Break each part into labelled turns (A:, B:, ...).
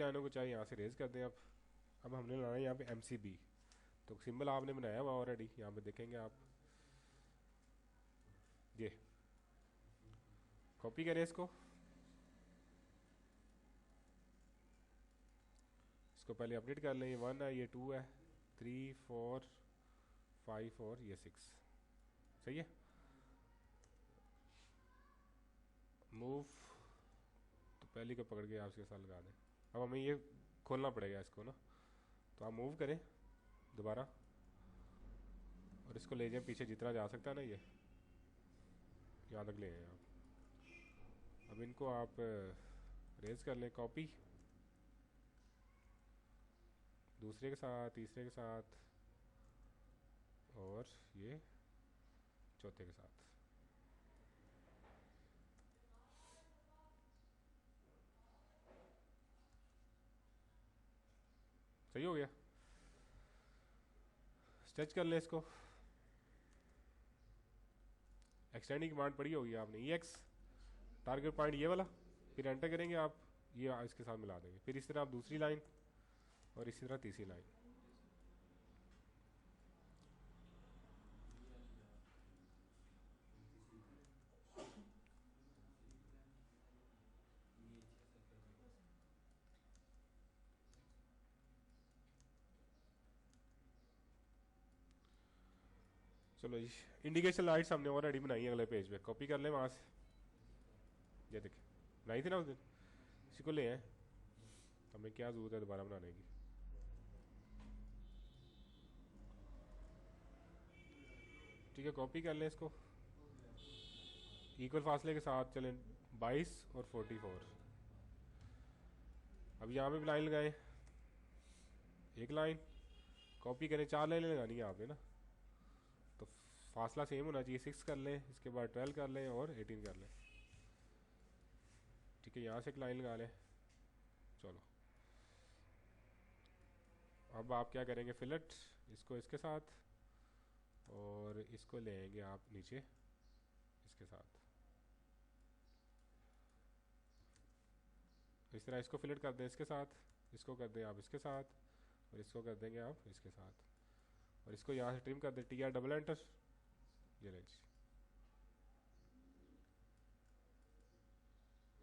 A: लाइनों को चाहे यहाँ से रेज कर दें। अब हमने लाना है यहाँ पे MCB, तो सिंबल आपने बनाया हुआ ऑलरेडी, यहाँ पे देखेंगे आप, ये कॉपी करें इसको, इसको पहले अपडेट कर लें। ये 1 है, ये 2 है, 3 4 5 और ये 6, सही है। मूव, तो पहली को पकड़ के आप इसके साथ लगा दें। अब हमें ये खोलना पड़ेगा इसको ना, तो आप मूव करें दोबारा और इसको ले जाएं पीछे जितना जा सकता है ना, ये यहाँ तक ले आए आप। अब इनको आप रेज कर लें, कॉपी, दूसरे के साथ, तीसरे के साथ और ये चौथे के साथ। सही हो गया। स्ट्रेच कर लें इसको, एक्सटेंड की कमांड पड़ी होगी आपने, EX टारगेट पॉइंट ये वाला, फिर एंटर करेंगे आप, ये इसके साथ मिला देंगे। फिर इस तरह आप दूसरी लाइन और इसी तरह तीसरी लाइन। चलो जी, इंडिकेशन लाइट्स हमने ऑलरेडी बनाई है अगले पेज पे, कॉपी कर लें वहाँ से, ये देखें बनाई थी ना उस दिन, इसी को ले आए। हमें क्या ज़रूरत है दोबारा बनाने की। ठीक है, कॉपी कर लें इसको, इक्वल फासले के साथ चलें 22 और 44। अब यहाँ पे भी लाइन लगाएं, एक लाइन, कॉपी करें, 4 लाइनें लगानी है आपने ना, तो फासला सेम होना चाहिए। 6 कर लें, इसके बाद 12 कर लें और 18 कर लें। ठीक है, यहाँ से एक लाइन लगा लें। चलो अब आप क्या करेंगे, फिलेट इसको इसके साथ और इसको ले आएंगे आप नीचे इसके साथ, इस तरह इसको फिलेट कर दें इसके साथ, इसको कर दें आप इसके साथ और इसको कर देंगे आप इसके साथ, और इसको यहाँ से ट्रिम कर दें, TR डबल एंटर, ये ले जी।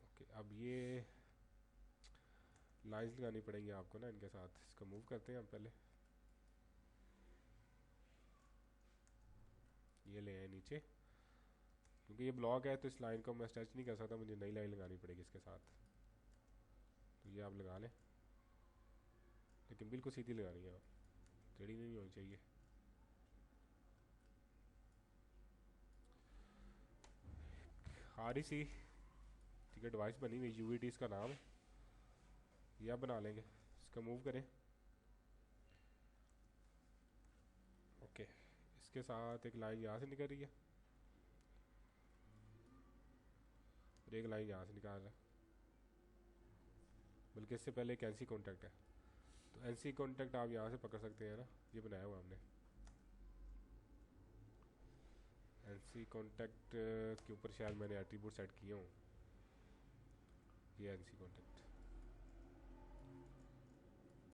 A: ओके, अब ये लाइन्स लगानी पड़ेंगी आपको ना इनके साथ। इसको मूव करते हैं हम पहले, ये ले आए नीचे, क्योंकि ये ब्लॉक है तो इस लाइन को मैं स्ट्रेच नहीं कर सकता, मुझे नई लाइन लगानी पड़ेगी इसके साथ। तो ये आप लगा लें, लेकिन बिल्कुल सीधी लगानी है, टेढ़ी नहीं होनी चाहिए। REC, ठीक है, डिवाइस बनी हुई, UVT इसका नाम है, यह बना लेंगे। इसका मूव करें, ओके, इसके साथ एक लाइन यहाँ से निकल रही है और एक लाइन यहाँ से निकाल रहा है, बल्कि इससे पहले एक NC कॉन्टैक्ट है, तो NC कॉन्टैक्ट आप यहाँ से पकड़ सकते हैं ना, ये बनाया हुआ हमने। NC कॉन्टैक्ट के ऊपर शायद मैंने एट्रीब्यूट सेट किए हूँ, ये NC कॉन्टैक्ट,